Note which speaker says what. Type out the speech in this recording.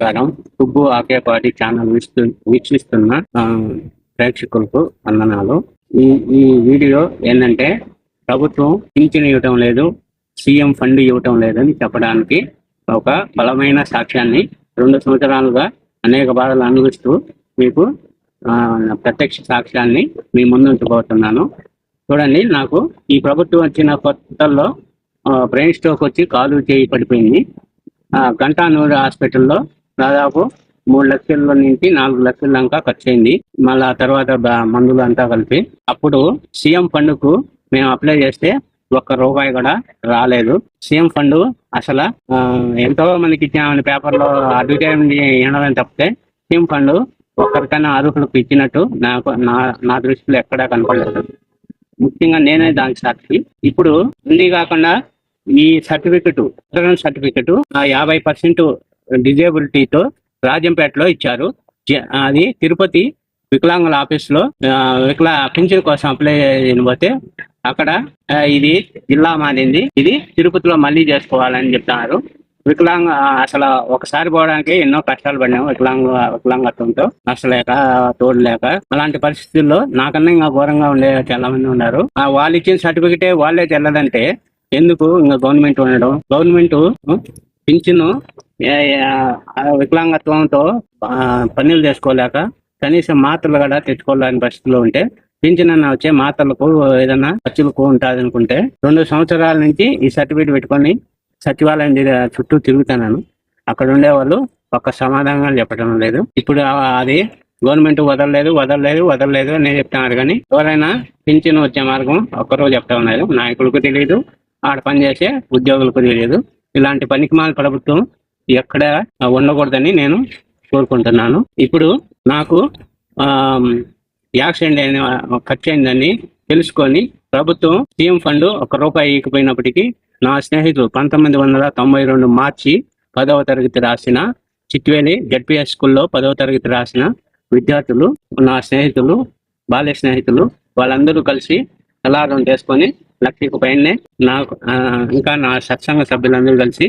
Speaker 1: నమస్కారం. సుబ్బు ఆకేపాటి ఛానల్ వీక్షిస్తున్న ప్రేక్షకులకు వందనాలు. ఈ ఈ వీడియో ఏంటంటే ప్రభుత్వం పింఛను ఇవ్వటం లేదు, సీఎం ఫండ్ ఇవ్వటం లేదని చెప్పడానికి ఒక బలమైన సాక్ష్యాన్ని 2 సంవత్సరాలుగా అనేక బాధలు అనుభవిస్తూ మీకు ప్రత్యక్ష సాక్ష్యాన్ని మీ ముందు ఉంచబోతున్నాను. చూడండి, నాకు ఈ ప్రభుత్వం వచ్చిన కొత్తల్లో బ్రెయిన్ స్ట్రోక్ వచ్చి కాలు చేయి పడిపోయింది. గంటానూరు హాస్పిటల్లో దాదాపు 3 లక్షల నుంచి 4 లక్షల దాకా ఖర్చు అయింది. మళ్ళీ ఆ తర్వాత మందులు అంతా కలిపి. అప్పుడు సీఎం ఫండ్కు మేము అప్లై చేస్తే ₹1 కూడా రాలేదు. సీఎం ఫండ్ అసలు ఎంతో మందికి ఇచ్చామని పేపర్లో అడ్వర్టైజ్మెంట్ వినడం తప్పితే సీఎం ఫండ్ ఒక్కరికైనా అర్హులకు ఇచ్చినట్టు నా దృష్టిలో ఎక్కడా కనపడలేదు. ముఖ్యంగా నేనే దానికి సాక్షి. ఇప్పుడు అన్నీ కాకుండా ఈ సర్టిఫికెట్ 50% డిజేబిలిటీతో రాజంపేటలో ఇచ్చారు. అది తిరుపతి వికలాంగుల ఆఫీస్లో పింఛన్ కోసం అప్లై చేయకపోతే అక్కడ ఇది జిల్లా మారింది, ఇది తిరుపతిలో మళ్ళీ చేసుకోవాలని చెప్తున్నారు. అసలు ఒకసారి పోవడానికి ఎన్నో కష్టాలు పడినాము. వికలాంగత్వంతో నష్టలేక తోడలేక అలాంటి పరిస్థితుల్లో నాకన్నా ఇంకా ఘోరంగా ఉండే చాలా మంది ఉన్నారు. వాళ్ళు ఇచ్చిన సర్టిఫికెటే వాళ్ళే తెల్లదంటే ఎందుకు ఇంకా గవర్నమెంట్ ఉండడం? గవర్నమెంట్ పింఛను వికలాంగత్వంతో పనులు చేసుకోలేక కనీసం మాత్రలు కూడా తెచ్చుకోలేని పరిస్థితిలో ఉంటే పింఛన్ అన్న వచ్చే మాత్రలకు ఏదైనా ఖర్చులకు ఉంటుంది అనుకుంటే 2 సంవత్సరాల నుంచి ఈ సర్టిఫికేట్ పెట్టుకొని సచివాలయం చుట్టూ తిరుగుతున్నాను. అక్కడ ఉండేవాళ్ళు ఒక్క సమాధానం చెప్పడం లేదు. ఇప్పుడు అది గవర్నమెంట్ వదలలేదు నేను చెప్తున్నారు. కానీ ఎవరైనా పింఛను వచ్చే మార్గం ఒక్కరోజు చెప్తా ఉన్నారు. నాయకులకు తెలియదు, ఆడ పనిచేసే ఉద్యోగులకు తెలియదు. ఇలాంటి పనికిమాల ప్రభుత్వం ఎక్కడ ఉండకూడదని నేను కోరుకుంటున్నాను. ఇప్పుడు నాకు యాక్సిడెంట్ అయిన ఖర్చు అయిందని తెలుసుకొని ప్రభుత్వం సీఎం ఫండ్ ₹1 ఇకపోయినప్పటికీ నా స్నేహితులు 1992 మార్చి 10వ తరగతి రాసిన చిట్వేలి జడ్పీఎస్ స్కూల్లో 10వ తరగతి రాసిన విద్యార్థులు, నా స్నేహితులు, బాల్య స్నేహితులు వాళ్ళందరూ కలిసి అలారం చేసుకొని 1,00,000 పైనే నాకు ఇంకా నా సత్సంగ సభ్యులందరూ కలిసి